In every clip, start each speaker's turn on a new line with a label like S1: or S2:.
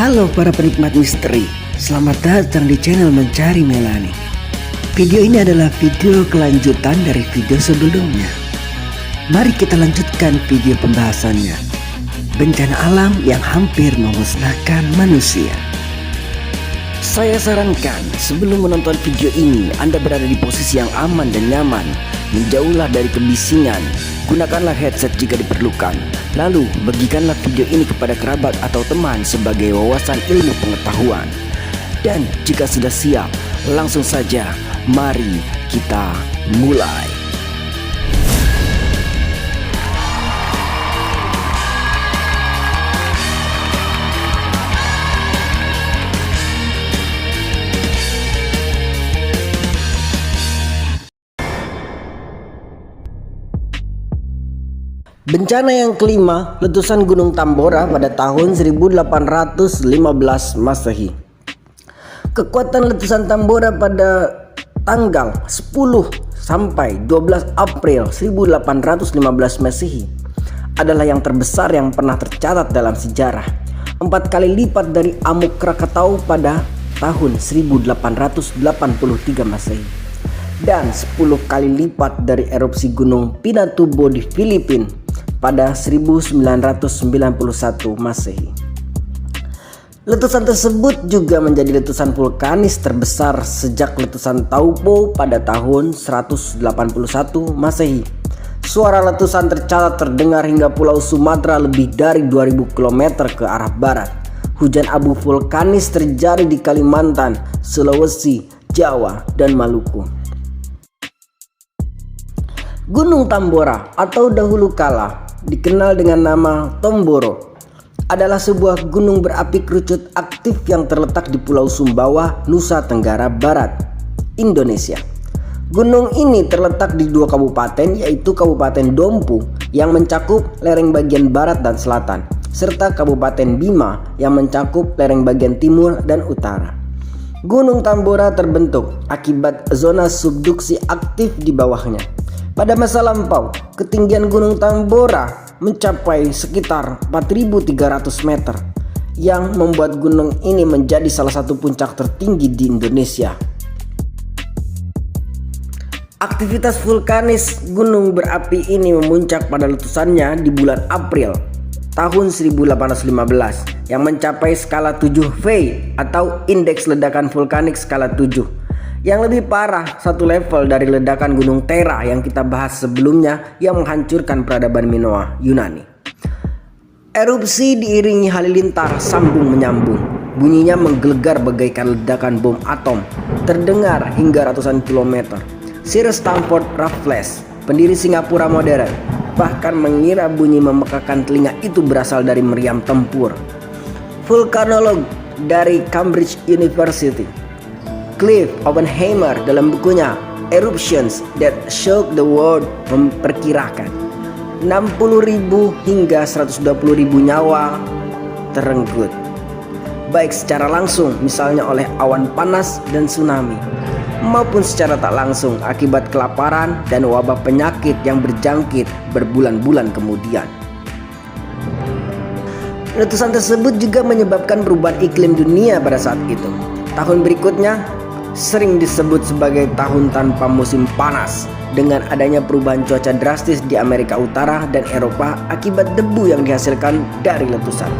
S1: Halo para penikmat misteri, selamat datang di channel Mencari Melani. Video ini adalah video kelanjutan dari video sebelumnya. Mari kita lanjutkan video pembahasannya. Bencana alam yang hampir memusnahkan manusia. Saya sarankan sebelum menonton video ini Anda berada di posisi yang aman dan nyaman. Menjauhlah dari kebisingan. Gunakanlah headset jika diperlukan. Lalu bagikanlah video ini kepada kerabat atau teman sebagai wawasan ilmu pengetahuan. Dan jika sudah siap, langsung saja mari kita mulai. Bencana yang kelima, letusan Gunung Tambora pada tahun 1815 Masehi. Kekuatan letusan Tambora pada tanggal 10 sampai 12 April 1815 Masehi adalah yang terbesar yang pernah tercatat dalam sejarah. 4 kali lipat dari Amuk Krakatau pada tahun 1883 Masehi. Dan 10 kali lipat dari erupsi Gunung Pinatubo di Filipina pada 1991 Masehi. Letusan tersebut juga menjadi letusan vulkanis terbesar sejak letusan Taupo pada tahun 181 Masehi. Suara letusan tercatat terdengar hingga Pulau Sumatera lebih dari 2000 km ke arah barat. Hujan abu vulkanis terjadi di Kalimantan, Sulawesi, Jawa, dan Maluku. Gunung Tambora atau dahulu kala dikenal dengan nama Tomboro adalah sebuah gunung berapi kerucut aktif yang terletak di Pulau Sumbawa, Nusa Tenggara Barat, Indonesia. Gunung ini terletak di 2 kabupaten, yaitu Kabupaten Dompu yang mencakup lereng bagian barat dan selatan, serta Kabupaten Bima yang mencakup lereng bagian timur dan utara. Gunung Tambora terbentuk akibat zona subduksi aktif di bawahnya. Pada masa lampau, ketinggian Gunung Tambora mencapai sekitar 4.300 meter yang membuat gunung ini menjadi salah satu puncak tertinggi di Indonesia. Aktivitas vulkanis gunung berapi ini memuncak pada letusannya di bulan April tahun 1815 yang mencapai skala 7V atau indeks ledakan vulkanik skala 7. Yang lebih parah, satu level dari ledakan Gunung Thera yang kita bahas sebelumnya yang menghancurkan peradaban Minoa Yunani. Erupsi diiringi halilintar sambung menyambung. Bunyinya menggelegar bagaikan ledakan bom atom, terdengar hingga ratusan kilometer. Sir Stamford Raffles, pendiri Singapura modern, bahkan mengira bunyi memekakan telinga itu berasal dari meriam tempur. Vulkanolog dari Cambridge University, Cliff Oppenheimer, dalam bukunya Eruptions That Shook the World memperkirakan 60.000 hingga 120.000 nyawa terenggut, baik secara langsung misalnya oleh awan panas dan tsunami, maupun secara tak langsung akibat kelaparan dan wabah penyakit yang berjangkit berbulan-bulan kemudian. Letusan tersebut juga menyebabkan perubahan iklim dunia pada saat itu. Tahun berikutnya sering disebut sebagai tahun tanpa musim panas dengan adanya perubahan cuaca drastis di Amerika Utara dan Eropa akibat debu yang dihasilkan dari letusan.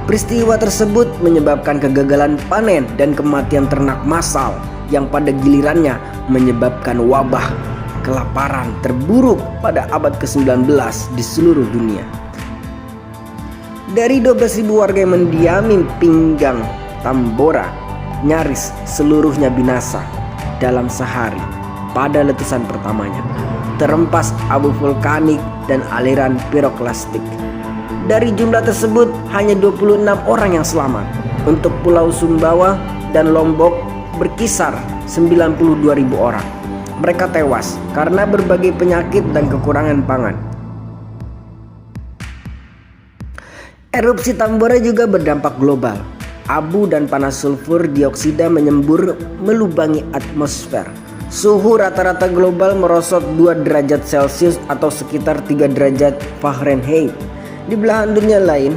S1: Peristiwa tersebut menyebabkan kegagalan panen dan kematian ternak massal yang pada gilirannya menyebabkan wabah kelaparan terburuk pada abad ke-19 di seluruh dunia. Dari 12.000 warga yang mendiami pinggang Tambora, nyaris seluruhnya binasa dalam sehari pada letusan pertamanya. Terempas abu vulkanik dan aliran piroklastik. Dari jumlah tersebut hanya 26 orang yang selamat. Untuk Pulau Sumbawa dan Lombok berkisar 92.000 orang. Mereka tewas karena berbagai penyakit dan kekurangan pangan. Erupsi Tambora juga berdampak global. Abu dan panas sulfur dioksida menyembur melubangi atmosfer. Suhu rata-rata global merosot 2 derajat Celcius atau sekitar 3 derajat Fahrenheit. Di belahan dunia lain,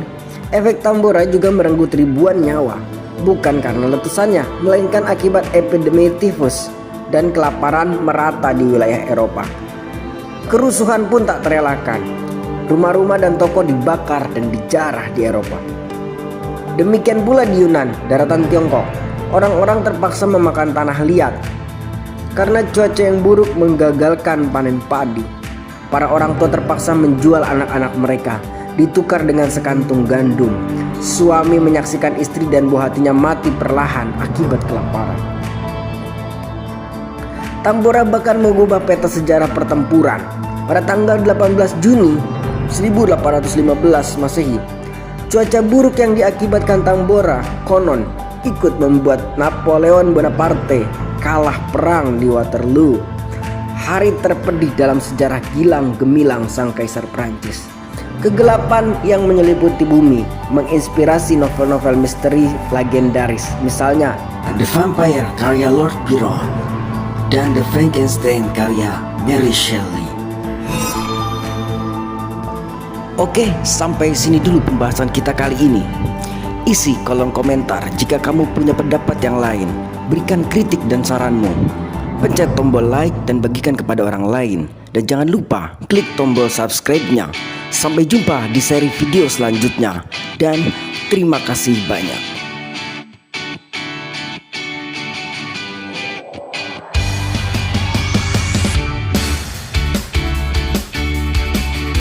S1: Efek Tambora juga merenggut ribuan nyawa, bukan karena letusannya, melainkan akibat epidemi tifus dan kelaparan merata di wilayah Eropa. Kerusuhan pun tak terelakkan. Rumah-rumah dan toko dibakar dan dijarah di Eropa. Demikian pula di Yunan, daratan Tiongkok. Orang-orang terpaksa memakan tanah liat karena cuaca yang buruk menggagalkan panen padi. Para orang tua terpaksa menjual anak-anak mereka, ditukar dengan sekantung gandum. Suami menyaksikan istri dan buah hatinya mati perlahan akibat kelaparan. Tambora bahkan mengubah peta sejarah pertempuran. Pada tanggal 18 Juni 1815 Masehi, cuaca buruk yang diakibatkan Tambora konon ikut membuat Napoleon Bonaparte kalah perang di Waterloo. Hari terpedih dalam sejarah gilang gemilang sang kaisar Prancis. Kegelapan yang menyelimuti bumi menginspirasi novel-novel misteri legendaris, misalnya
S2: The Vampire karya Lord Byron dan The Frankenstein karya Mary Shelley.
S1: Oke, sampai sini dulu pembahasan kita kali ini. Isi kolom komentar jika kamu punya pendapat yang lain. Berikan kritik dan saranmu. Pencet tombol like dan bagikan kepada orang lain. Dan jangan lupa klik tombol subscribe-nya. Sampai jumpa di seri video selanjutnya. Dan terima kasih banyak.